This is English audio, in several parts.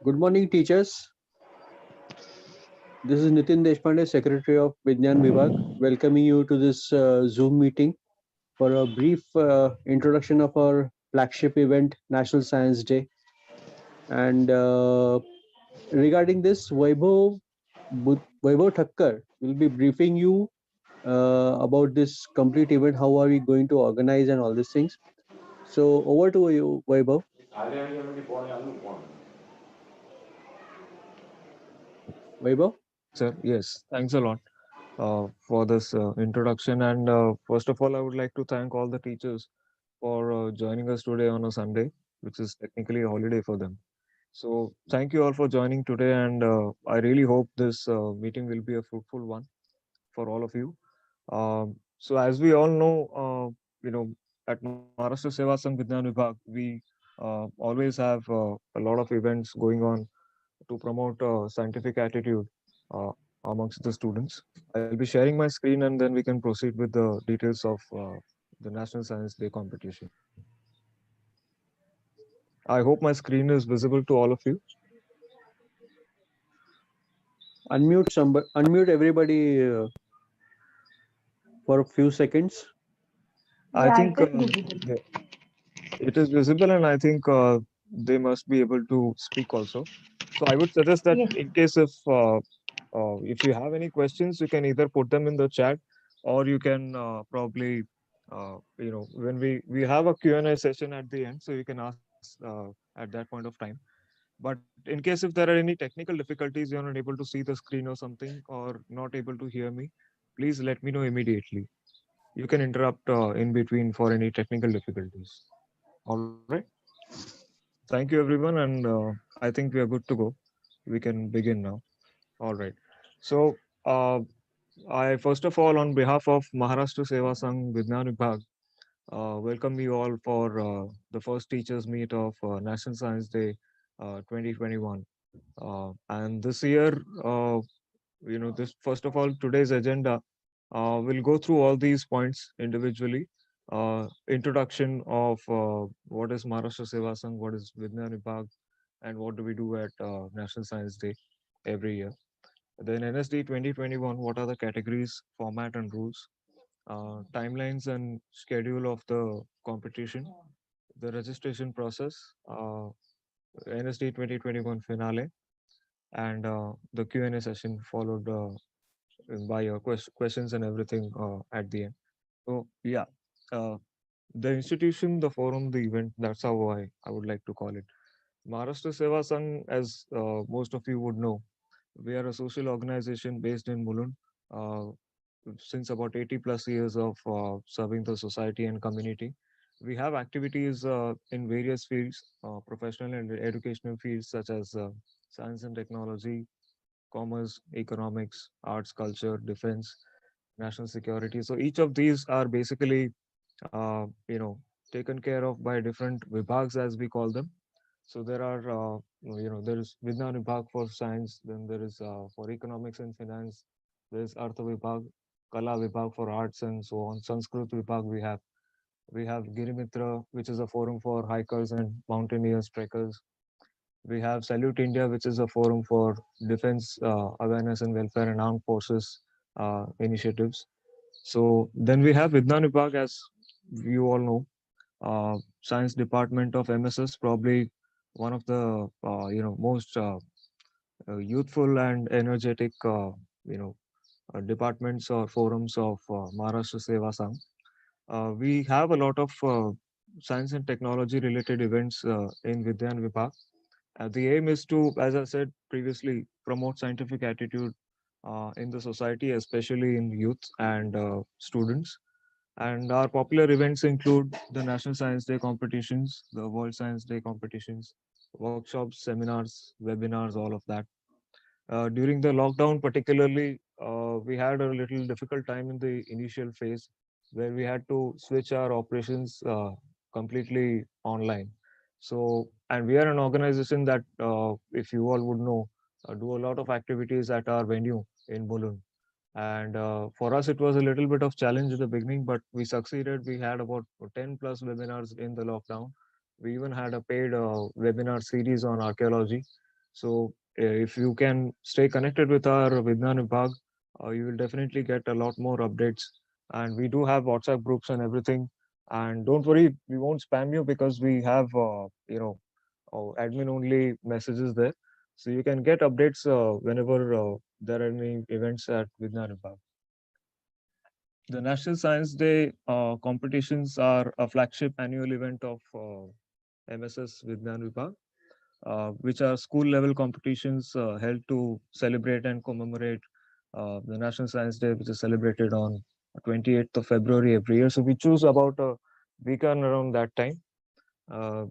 Good morning, teachers. This is Nitin Deshpande, Secretary of Vidnyan Vibhag, welcoming you to this Zoom meeting for a brief introduction of our flagship event, National Science Day. And regarding this, Vaibhav Thakkar will be briefing you about this complete event. How are we going to organize and all these things? So over to you, Vaibhav. Vaibhav. Sir, yes, thanks a lot for this introduction. And first of all, I would like to thank all the teachers for joining us today on a Sunday, which is technically a holiday for them. So, thank you all for joining today, and I really hope this meeting will be a fruitful one for all of you. So, as we all know, at Maharashtra Seva Sangh Vidyan Vibhag, we always have a lot of events going on to promote scientific attitude amongst the students. I'll be sharing my screen and then we can proceed with the details of the National Science Day competition. I hope my screen is visible to all of you. Unmute everybody for a few seconds. I Yeah, think it is visible. the- it is visible and I think they must be able to speak also. So I would suggest that Yes. in case if you have any questions, you can either put them in the chat or you can probably when we have a Q&A session at the end, so you can ask at that point of time. But in case if there are any technical difficulties, you're not able to see the screen or something, or not able to hear me, please let me know immediately. You can interrupt in between for any technical difficulties. All right. Thank you, everyone, and I think we are good to go. We can begin now. All right. So, uh, I first of all, on behalf of Maharashtra Seva Sangh Vidyan Vibhag, welcome you all for the first teachers meet of National Science Day 2021. And this year, this first of all, today's agenda will go through all these points individually. Introduction of what is Maharashtra Seva Sangh, what is Vidyan Vibhag, and what do we do at National Science Day every year. Then NSD 2021, what are the categories, format, and rules? Timelines and schedule of the competition, the registration process, NSD 2021 finale, and the Q&A session followed by your questions and everything at the end. So yeah, uh, the institution, the forum, the event, that's how I would like to call it. Maharashtra Seva Sangh, as most of you would know, we are a social organization based in Mulund. Uh, since about 80 plus years of serving the society and community. We have activities in various fields, professional and educational fields such as science and technology, commerce, economics, arts, culture, defense, national security. So each of these are basically, taken care of by different vibhags as we call them. So there are, there is Vidyan Vibhag for science, then there is for economics and finance, there is Artha Vibhag, Kala Vibhag for arts and so on. Sanskrit Vibhag we have Girimitra, which is a forum for hikers and mountaineers, trekkers. We have Salute India, which is a forum for defense awareness and welfare and armed forces initiatives. So then we have Vidyan Vibhag, as you all know, science department of MSS, probably one of the most youthful and energetic departments or forums of Maharashtra Seva Sangh. We have a lot of science and technology related events in Vidyan Vibhag. The aim is to, as I said previously, promote scientific attitude in the society, especially in youth and students. And our popular events include the National Science Day competitions, the World Science Day competitions, workshops, seminars, webinars, all of that. During the lockdown, particularly, we had a little difficult time in the initial phase where we had to switch our operations completely online. So, and we are an organization that, if you all would know, do a lot of activities at our venue in Mulund. And for us, it was a little bit of challenge at the beginning, but we succeeded. We had about 10 plus webinars in the lockdown. We even had a paid webinar series on archaeology. So if you can stay connected with our Vidnyan Vibhag, you will definitely get a lot more updates. And we do have WhatsApp groups and everything. And don't worry, we won't spam you because we have admin only messages there. So you can get updates whenever there are any events at Vidnyan Vibhag. The National Science Day competitions are a flagship annual event of MSS Vidnyan Vibhag, which are school level competitions held to celebrate and commemorate the National Science Day, which is celebrated on 28th of February every year. So we choose about a weekend around that time uh,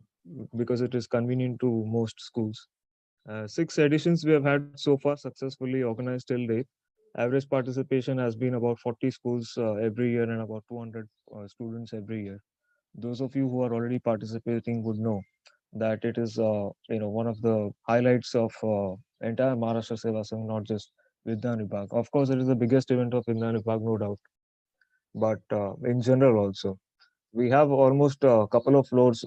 because it is convenient to most schools. Six editions we have had so far successfully organized till date. Average participation has been about 40 schools every year and about 200 students every year. Those of you who are already participating would know that it is one of the highlights of entire Maharashtra Seva Sangh, not just Vidyan Vibhag. Of course, it is the biggest event of Vidyan Vibhag, no doubt, but in general also. We have almost a couple of floors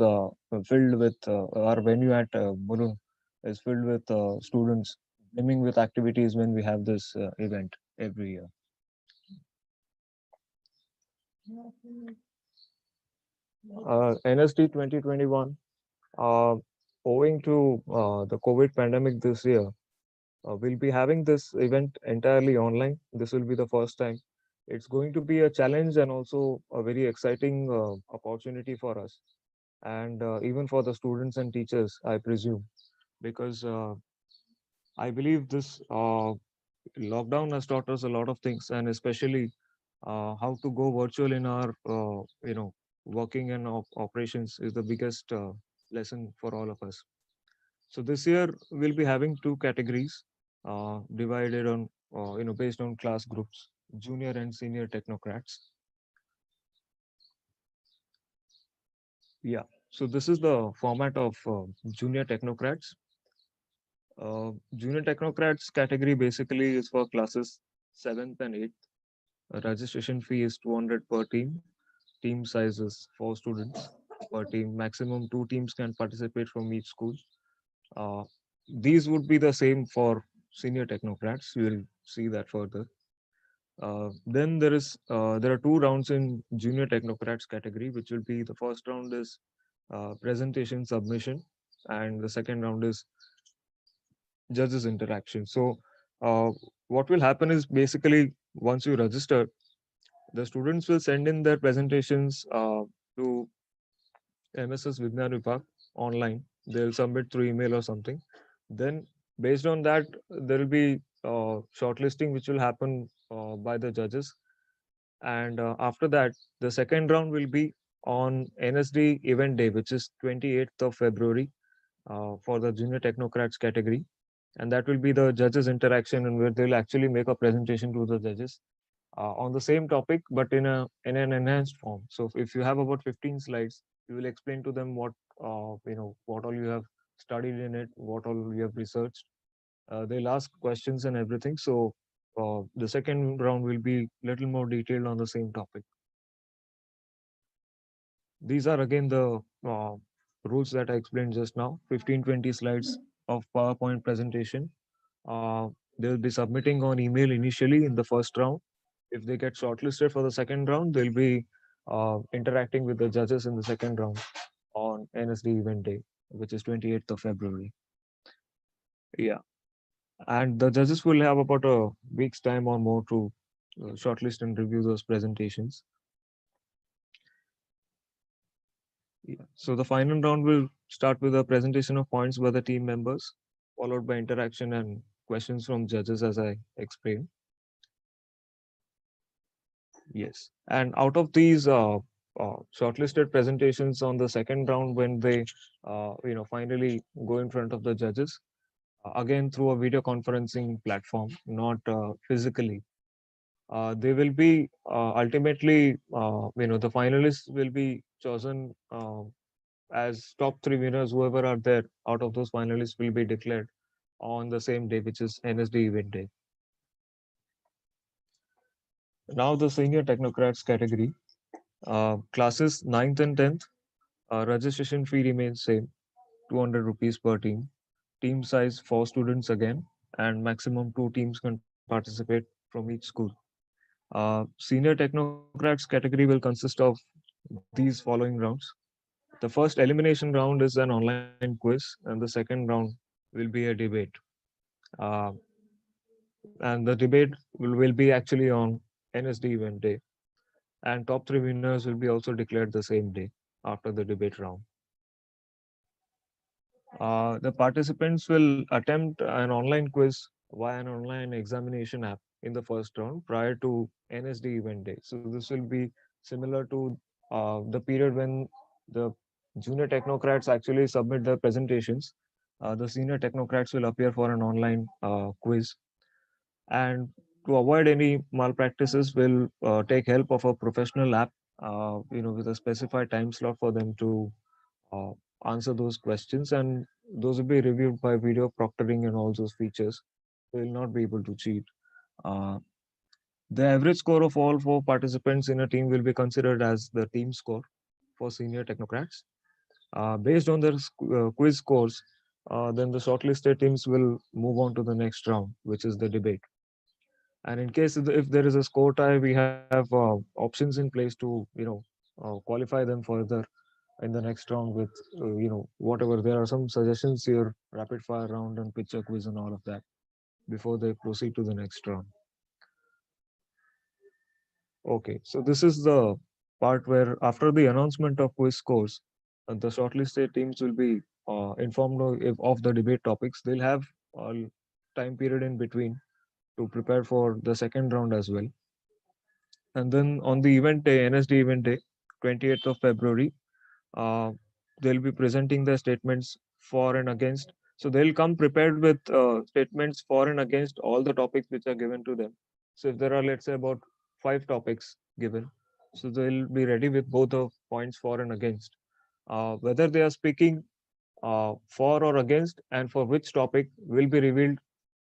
filled with our venue at Mulund is filled with students, brimming with activities when we have this event every year. NSD 2021, uh, owing to the COVID pandemic this year, we'll be having this event entirely online. This will be the first time. It's going to be a challenge and also a very exciting opportunity for us, and even for the students and teachers, I presume, because I believe this lockdown has taught us a lot of things, and especially how to go virtual in our working and operations is the biggest lesson for all of us. So this year we'll be having two categories divided on based on class groups, junior and senior technocrats. Yeah. So this is the format of junior technocrats. Junior technocrats category basically is for classes 7th and 8th. Registration fee is 200 per team. Team size is 4 students per team. Maximum 2 teams can participate from each school. Uh, these would be the same for senior technocrats. We will see that further. Then there are 2 rounds in junior technocrats category, which will be the first round is presentation submission, and the second round is judges interaction. So uh, what will happen is basically once you register, the students will send in their presentations to MSS Vidnyan Vibhag online. They'll submit through email or something. Then, based on that, there will be shortlisting which will happen by the judges. And after that, the second round will be on NSD event day, which is 28th of February for the junior technocrats category. And that will be the judges interaction, and where they'll actually make a presentation to the judges on the same topic, but in an enhanced form. So if you have about 15 slides, you will explain to them what all you have studied in it, what all you have researched. They'll ask questions and everything. So the second round will be little more detailed on the same topic. These are again the rules that I explained just now. 15-20 slides of PowerPoint presentation. They'll be submitting on email initially in the first round. If they get shortlisted for the second round, they'll be interacting with the judges in the second round on NSD event day, which is 28th of February. Yeah. And the judges will have about a week's time or more to shortlist and review those presentations. Yeah. So the final round will start with a presentation of points by the team members, followed by interaction and questions from judges, as I explained. Yes. And out of these shortlisted presentations on the second round, when they, finally go in front of the judges, again through a video conferencing platform, not physically, they will be ultimately, the finalists will be chosen as top 3 winners. Whoever are there out of those finalists will be declared on the same day, which is NSD event day. Now the senior technocrats category, classes 9th and 10th, registration fee remains same, 200 rupees per team. team size 4 students again, and maximum 2 teams can participate from each school. Senior technocrats category will consist of these following rounds. The first elimination round is an online quiz, and the second round will be a debate. Uh, and the debate will be actually on NSD event day, and top three winners will be also declared the same day after the debate round. The participants will attempt an online quiz via an online examination app in the first round prior to NSD event day. So this will be similar to the period when the junior technocrats actually submit their presentations. The senior technocrats will appear for an online quiz, and to avoid any malpractices, will take help of a professional app, with a specified time slot for them to uh, answer those questions, and those will be reviewed by video proctoring and all those features. They will not be able to cheat. Uh, the average score of all 4 participants in a team will be considered as the team score for senior technocrats. Based on their quiz scores, then the shortlisted teams will move on to the next round, which is the debate. And in case if there is a score tie, we have options in place to qualify them further in the next round with whatever. There are some suggestions here: rapid fire round and picture quiz and all of that before they proceed to the next round. Okay, so this is the part where after the announcement of quiz scores, the shortlisted teams will be informed of the debate topics. They'll have a time period in between to prepare for the second round as well. And then on the event day, NSD event day, 28th of February, uh, they'll be presenting their statements for and against. So they'll come prepared with statements for and against all the topics which are given to them. So if there are, let's say, about 5 topics given, so they'll be ready with both the points for and against. Whether they are speaking for or against and for which topic will be revealed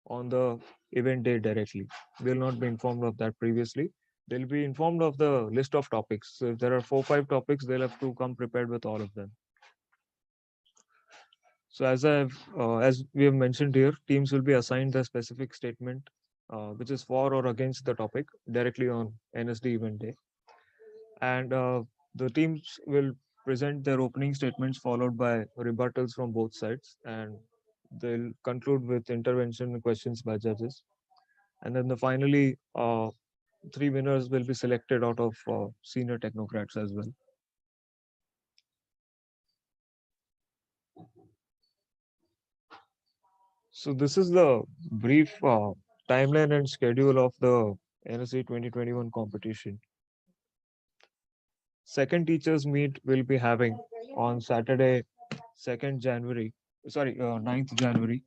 on the event day directly. They'll not be informed of that previously. They'll be informed of the list of topics. So if there are 4, 5 topics, they'll have to come prepared with all of them. So as we have mentioned here, teams will be assigned a specific statement, which is for or against the topic directly on NSD event day, and the teams will present their opening statements followed by rebuttals from both sides, and they'll conclude with intervention and questions by judges. And then finally, 3 winners will be selected out of senior technocrats as well. So this is the brief timeline and schedule of the NSC 2021 competition. Second teachers meet will be having on Saturday, 2nd January, sorry, 9th January.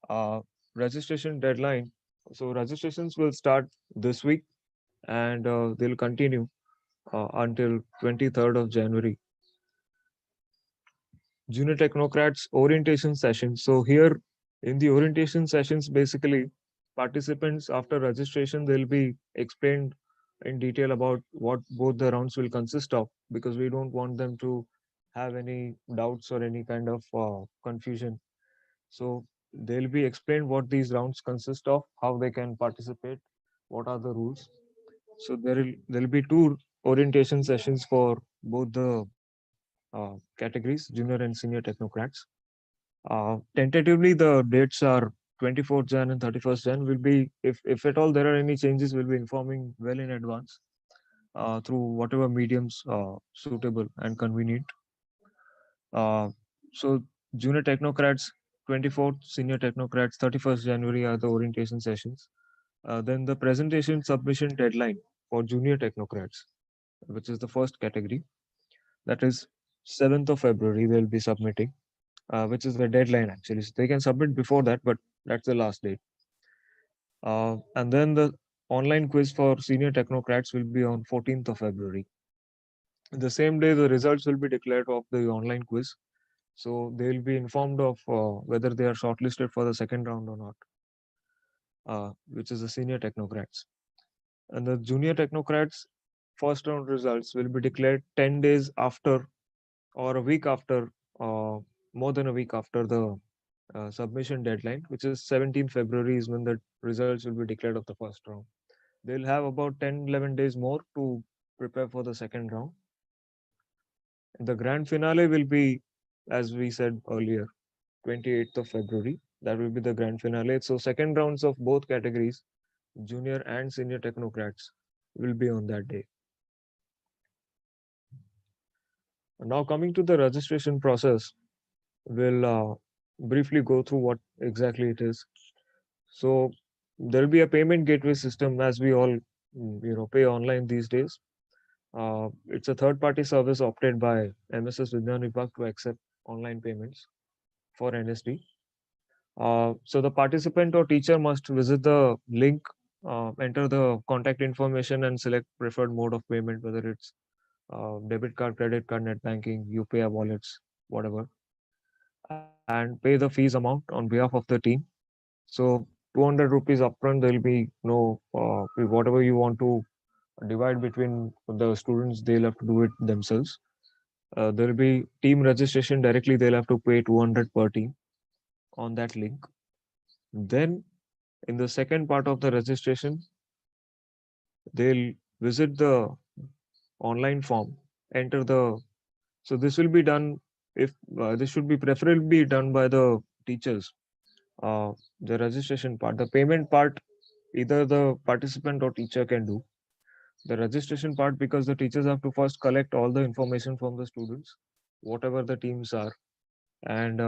Uh, Registration deadline. So registrations will start this week, and they'll continue until 23rd of January. Junior technocrats orientation sessions. So here in the orientation sessions, basically participants after registration, they'll be explained in detail about what both the rounds will consist of, because we don't want them to have any doubts or any kind of confusion. So they'll be explained what these rounds consist of, how they can participate, what are the rules. So there'll be 2 orientation sessions for both the categories, junior and senior technocrats. Tentatively, the dates are 24th Jan and 31st Jan. Will be, if at all there are any changes, we'll be informing well in advance through whatever mediums suitable and convenient. Uh, so junior technocrats 24th, senior technocrats 31st January are the orientation sessions. Then the presentation submission deadline for junior technocrats, which is the first category, that is 7th of February. They'll be submitting, which is the deadline actually. So they can submit before that, but that's the last date. And then the online quiz for senior technocrats will be on 14th of February. The same day, the results will be declared of the online quiz. So they'll be informed of whether they are shortlisted for the second round or not, which is the senior technocrats. And the junior technocrats first round results will be declared 10 days after, or a week after, uh, more than a week after the submission deadline, which is 17th February is when the results will be declared of the first round. They'll have about 10, 11 days more to prepare for the second round. The grand finale will be, as we said earlier, 28th of February. That will be the grand finale. So second rounds of both categories, junior and senior technocrats, will be on that day. Now coming to the registration process, we'll briefly go through what exactly it is. So there will be a payment gateway system as we all pay online these days. It's a third-party service operated by MSS Vidnyan Vibhag to accept online payments for NSD. So the participant or teacher must visit the link, enter the contact information, and select preferred mode of payment, whether it's debit card, credit card, net banking, UPI wallets, whatever, and pay the fees amount on behalf of the team. So 200 rupees upfront, there'll be no whatever you want to divide between the students, they'll have to do it themselves. There'll be team registration directly, they'll have to pay 200 per team on that link. Then in the second part of the registration, they'll visit the online form, enter the. So this will be done if this should be preferably done by the teachers. The registration part, the payment part, either the participant or teacher can do. The registration part, because the teachers have to first collect all the information from the students, whatever the teams are, and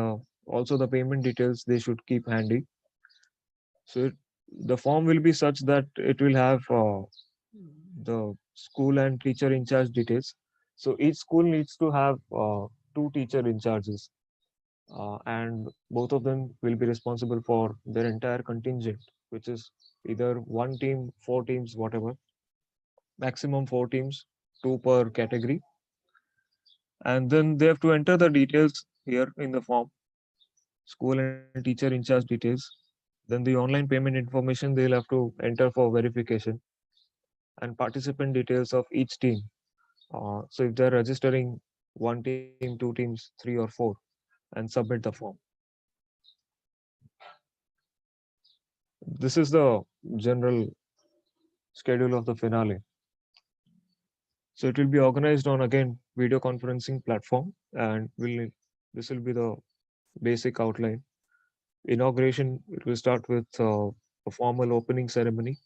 also the payment details they should keep handy. So the form will be such that it will have the school and teacher in charge details. So each school needs to have two teacher in charges, and both of them will be responsible for their entire contingent, which is either one team, four teams, whatever, maximum four teams, two per category. And then they have to enter the details here in the form, school and teacher in charge details. Then the online payment information they'll have to enter for verification, and participant details of each team. So if they're registering one team, two teams, three or four, and submit the form. This is the general schedule of the finale. So it will be organized on again video conferencing platform, and will this will be the basic outline. Inauguration, it will start with a formal opening ceremony.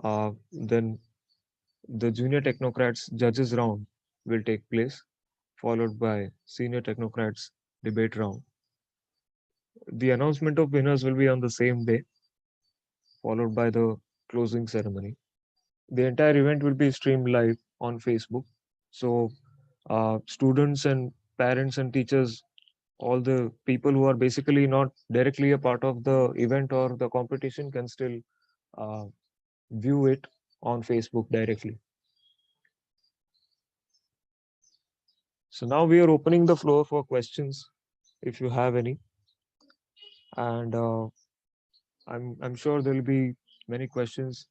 Then the junior technocrats judges round will take place, followed by senior technocrats debate round. The announcement of winners will be on the same day, followed by the closing ceremony. The entire event will be streamed live on Facebook. So students and parents and teachers, all the people who are basically not directly a part of the event or the competition, can still uh, view it on Facebook directly. So now we are opening the floor for questions if you have any, and I'm sure there will be many questions.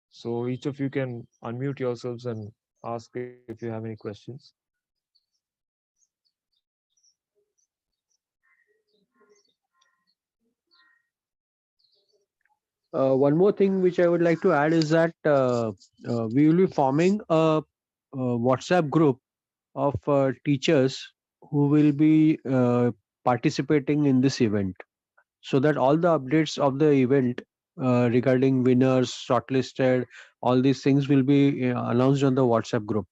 So each of you can unmute yourselves and ask if you have any questions. One more thing which I would like to add is that we will be forming a WhatsApp group of teachers who will be participating in this event, so that all the updates of the event regarding winners, shortlisted, all these things will be announced on the WhatsApp group.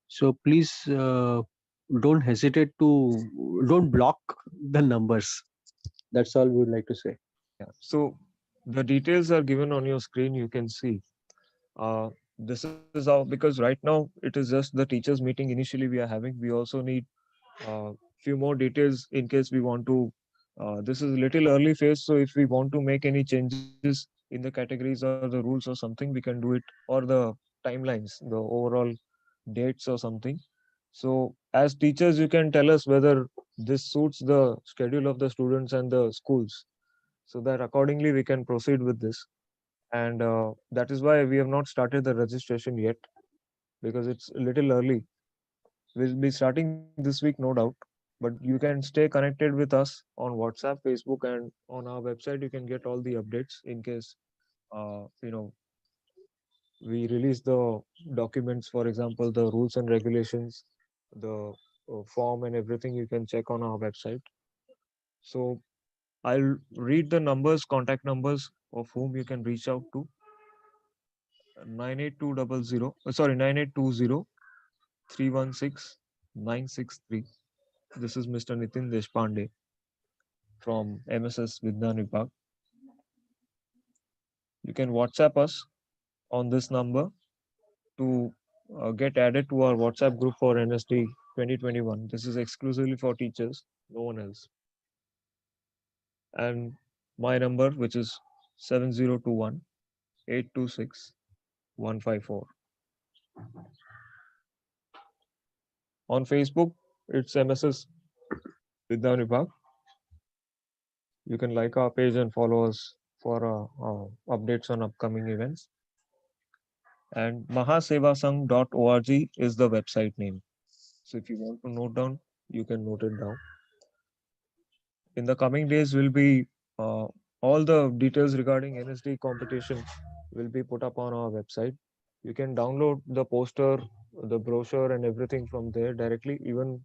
So please don't hesitate to don't block the numbers. That's all we would like to say. Yeah. So the details are given on your screen. You can see. This is how, because right now it is just the teachers meeting initially we are having. We also need few more details in case we want to. This is a little early phase, so if we want to make any changes in the categories or the rules or something, we can do it, or the timelines, the overall dates or something. So as teachers, you can tell us whether this suits the schedule of the students and the schools, so that accordingly we can proceed with this. And that is why we have not started the registration yet, because it's a little early. We'll be starting this week, no doubt. but you can stay connected with us on WhatsApp, Facebook, and on our website. You can get all the updates in case we release the documents, for example, the rules and regulations, the form and everything. You can check on our website. So I'll read the numbers, contact numbers of whom you can reach out to: 98200, sorry, 9820 316 963. This is Mr. Nitin Deshpande from MSS Vidnyan Vibhag. You can WhatsApp us on this number to get added to our WhatsApp group for NSD 2021. This is exclusively for teachers, no one else. And my number, which is 7021 826 154. On Facebook, it's MSS Vidyan Vibhag. You can like our page and follow us for updates on upcoming events. And mahasevasang.org is the website name. So if you want to note down, you can note it down. In the coming days, will be uh, all the details regarding NSD competition will be put up on our website. You can download the poster, the brochure, and everything from there directly. Even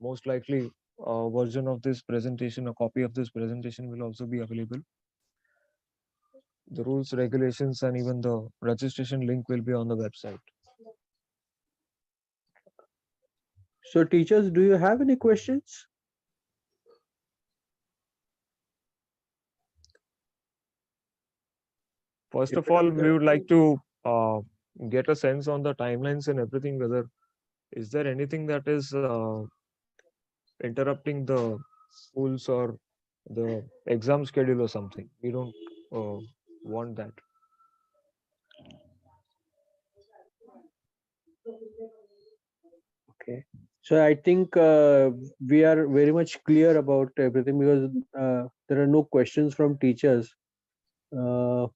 most likely, a version of this presentation, a copy of this presentation will also be available. The rules, regulations, and even the registration link will be on the website. So, teachers, do you have any questions? First If of at all, all, we would like to get a sense on the timelines and everything. Whether is there anything that is interrupting the schools or the exam schedule or something? We don't uh, want that. okay. So I think we are very much clear about everything because there are no questions from teachers. Uh,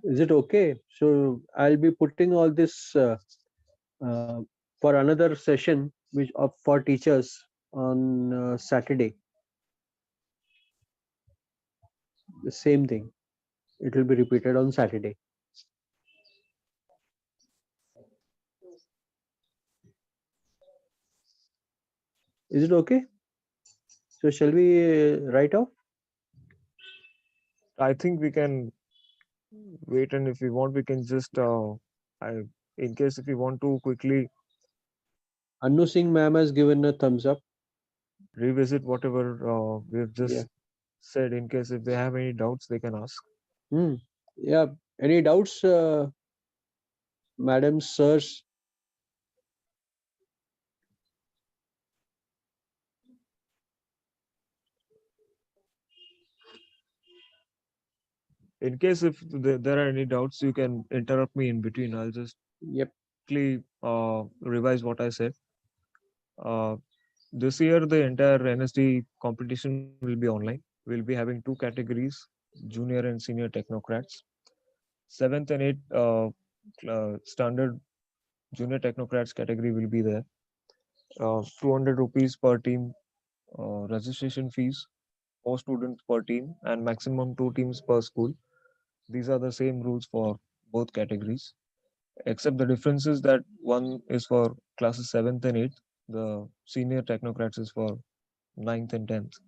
is it okay? So I'll be putting all this uh, for another session which for teachers on Saturday. The same thing. It will be repeated on Saturday. Is it okay? So shall we write off? I think we can wait, and if we want, we can just, in case if we want to quickly Anu Singh ma'am has given a thumbs up. revisit whatever we've Yeah. just said. In case if they have any doubts, they can ask. Hmm. Yeah. Any doubts, madam, sirs? In case if there are any doubts, you can interrupt me in between. I'll just Yep. quickly revise what I said. Uh, this year, the entire NSD competition will be online. We'll be having two categories: junior and senior technocrats. Seventh and eighth standard junior technocrats category will be there. 200 rupees per team registration fees, 4 students per team, and maximum 2 teams per school. These are the same rules for both categories, except the difference is that one is for classes 7th and 8th, the senior technocrats is for 9th and 10th.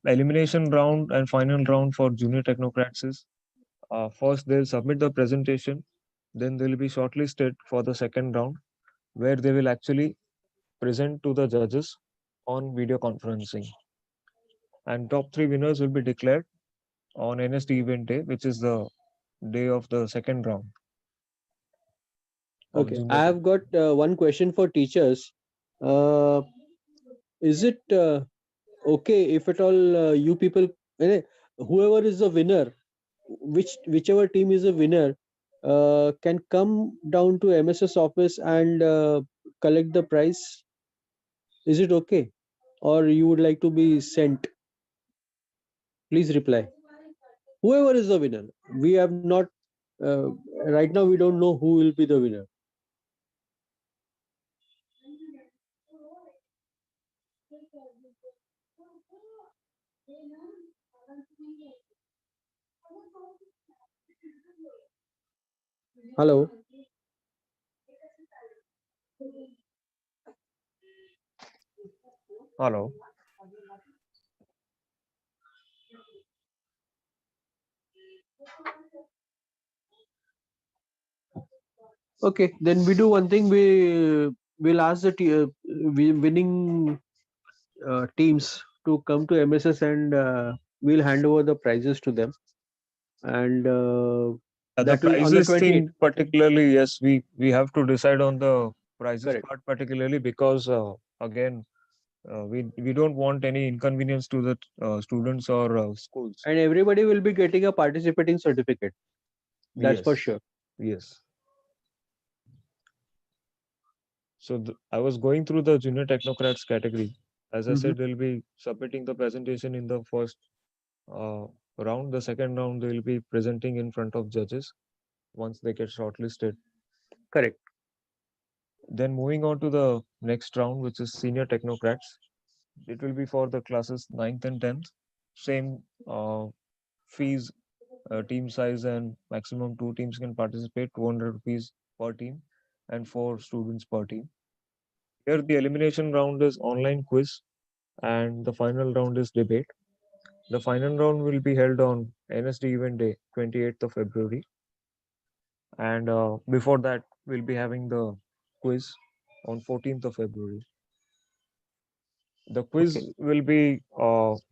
Elimination round and final round for junior technocrats is first they'll submit the presentation, then they'll be shortlisted for the second round, where they will actually present to the judges on video conferencing. And top three winners will be declared on NSD event day, which is the day of the second round of Okay. junior I tech. have got one question for teachers. Uh, is it okay if at all you people, whoever is the winner, whichever team is a winner, can come down to MSS office and collect the prize? Is it okay? Or you would like to be sent? Please reply. Whoever is the winner, we have not, uh, right now, we don't know who will be the winner. Hello. Hello. Okay, then we do one thing. We'll ask the winning teams to come to MSS, and we'll hand over the prizes to them. And Yeah, the that will on the prizes 28th. thing particularly, yes, we have to decide on the prizes Correct. part particularly because again we don't want any inconvenience to the students or schools. And everybody will be getting a participating certificate. That's for Yes, sure. yes. So I was going through the junior technocrats category. As I Hmm. said, they'll be submitting the presentation in the first uh, round. The second round, they'll be presenting in front of judges once they get shortlisted. Correct. Then moving on to the next round, which is senior technocrats. It will be for the classes ninth and 10th. Same fees, team size, and maximum two teams can participate, 200 rupees per team, and four students per team. Here, the elimination round is online quiz, and the final round is debate. The final round will be held on NSD event day, 28th of February. And before that, we'll be having the quiz on 14th of February. The Okay. quiz will be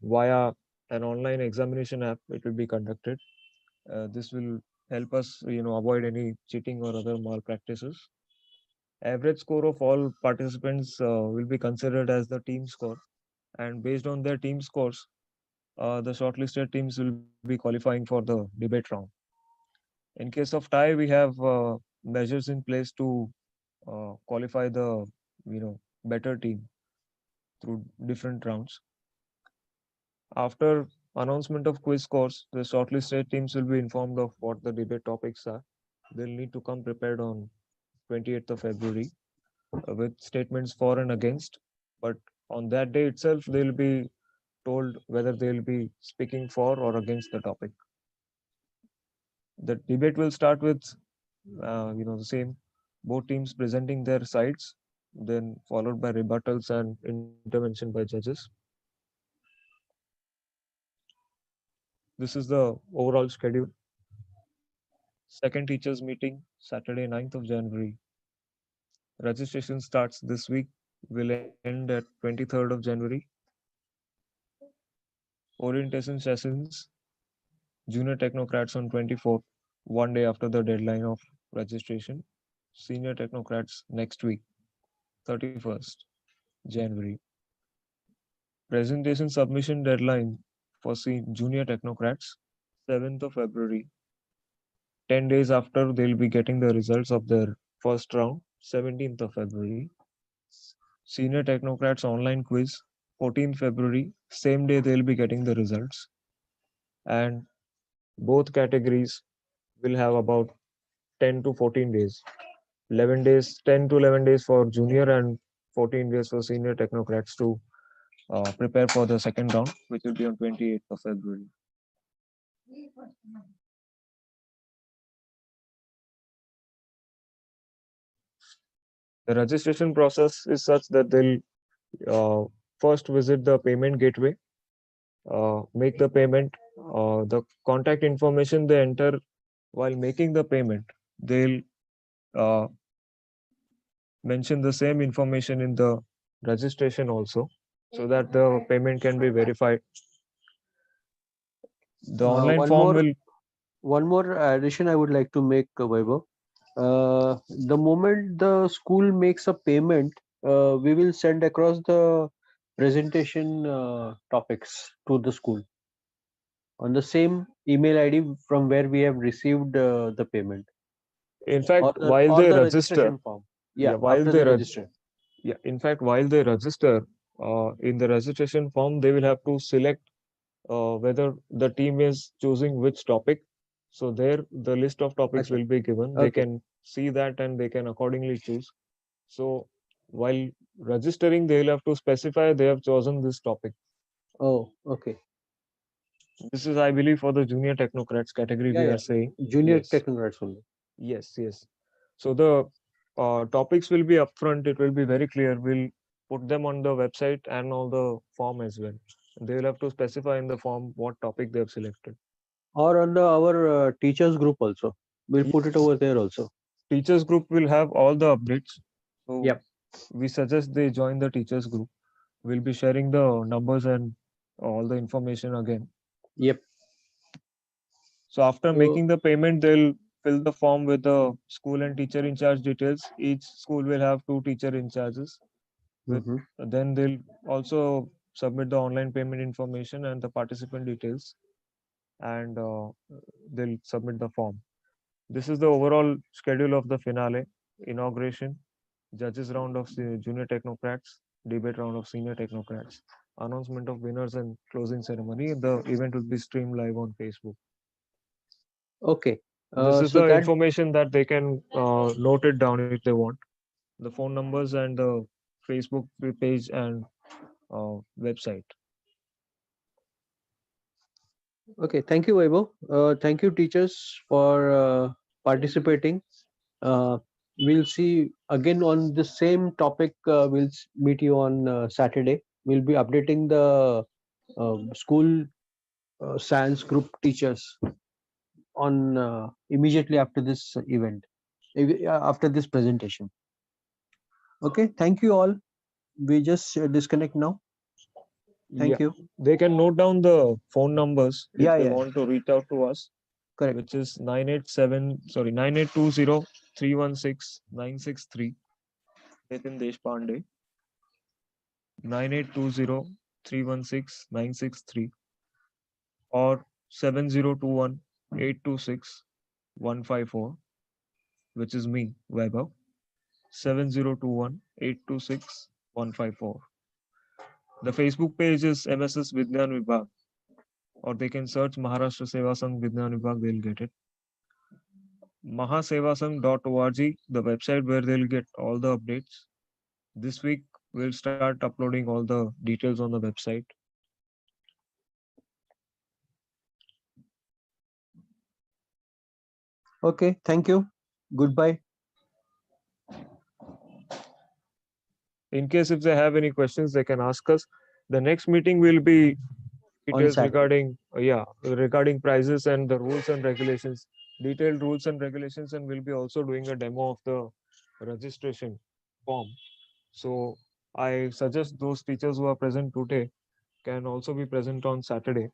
via an online examination app. It will be conducted. This will help us, avoid any cheating or other malpractices. Average score of all participants will be considered as the team score, and based on their team scores, the shortlisted teams will be qualifying for the debate round. In case of tie, we have measures in place to qualify the better team through different rounds. After announcement of quiz scores, the shortlisted teams will be informed of what the debate topics are. They'll need to come prepared on 28th of February with statements for and against. But on that day itself, they'll be told whether they'll be speaking for or against the topic. The debate will start with, the same, both teams presenting their sides, then followed by rebuttals and intervention by judges. This is the overall schedule. Second teachers meeting, Saturday 9th of January. Registration starts this week, will end at 23rd of January. Orientation sessions, junior technocrats on 24th, one day after the deadline of registration. Senior technocrats next week, 31st January. Presentation submission deadline for junior technocrats, 7th of February. 10 days after they'll be getting the results of their first round, 17th of February. Senior technocrats online quiz, 14th February. Same day they'll be getting the results. And both categories will have about 10 to 14 days. 11 days, 10 to 11 days for junior and 14 days for senior technocrats to prepare for the second round, which will be on 28th of February. The registration process is such that they'll first visit the payment gateway, make the payment. The contact information they enter while making the payment, they'll uh, mention the same information in the registration also, so that the payment can be verified. The Uh, online one form more will. one more addition I would like to make, Vaibhav. The moment the school makes a payment, we will send across the presentation topics to the school on the same email ID from where we have received the payment, In fact, while or they the register, registration form. yeah, Yeah, after they register. while they register, in the registration form, they will have to select whether the team is choosing which topic. So there, the list of topics Acha. will be given. They Okay. can see that and they can accordingly choose. So while registering, they'll have to specify they have chosen this topic. Oh, okay. This is, I believe, for the junior technocrats category Yeah, we are yeah. saying. Junior Yes. technocrats only. Yes, yes. So the topics will be upfront. It will be very clear. We'll put them on the website and on the form as well. They will have to specify in the form what topic they have selected. Or on our teachers group also. We'll put it Yes. over there also. Teachers group will have all the updates. So Yep. we suggest they join the teachers group. We'll be sharing the numbers and all the information again. Yep. So after So, making the payment, they'll fill the form with the school and teacher in charge details. Each school will have two teacher in charges. With mhm. then they'll also submit the online payment information and the participant details, and they'll submit the form. This is the overall schedule of the finale: inauguration, judges round of junior technocrats, debate round of senior technocrats, announcement of winners and closing ceremony. The event will be streamed live on Facebook. Okay. This is So the that information that they can note it down if they want. The phone numbers and the Facebook page and website. okay. Thank you, Vaibhav. Thank you, teachers, for participating. Uh, we'll see again on the same topic. Meet you on Saturday. We'll be updating the school science group teachers on immediately after this event, after this presentation. Okay. Thank you all. We just disconnect now. Yeah, Thank you. they can note down the phone numbers if Yeah. they Yeah. want to reach out to us, Correct. which is 9820 316 963. Nitin Deshpande, 9820 316 963, or 7021 826 154, which is me, Vaibhav. 7021 826 154. The Facebook page is MSS Vidnyan Vibhag, or they can search Maharashtra Seva Sangh Vidnyan Vibhag, they'll get it. Mahasevasangh.org, the website where they'll get all the updates. This week, we'll start uploading all the details on the website. Okay. Thank you. Goodbye. In case if they have any questions, they can ask us. The next meeting will be On details Saturday. regarding prices and the rules and regulations, detailed rules and regulations, and we'll be also doing a demo of the registration form. So I suggest those teachers who are present today can also be present on Saturday.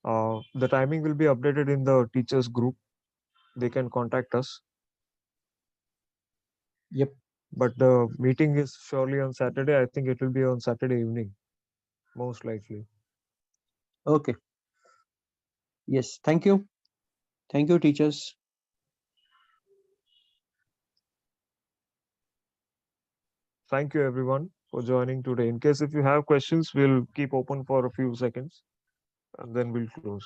The timing will be updated in the teachers group. They can contact us, Yep. but the meeting is surely on Saturday. I think it will be on Saturday evening, most likely. Okay. Yes. Thank you. Thank you, teachers. Thank you everyone for joining today. In case if you have questions, we'll keep open for a few seconds and then we'll close.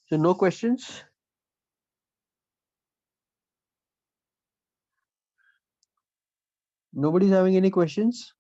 So no questions. Nobody's having any questions.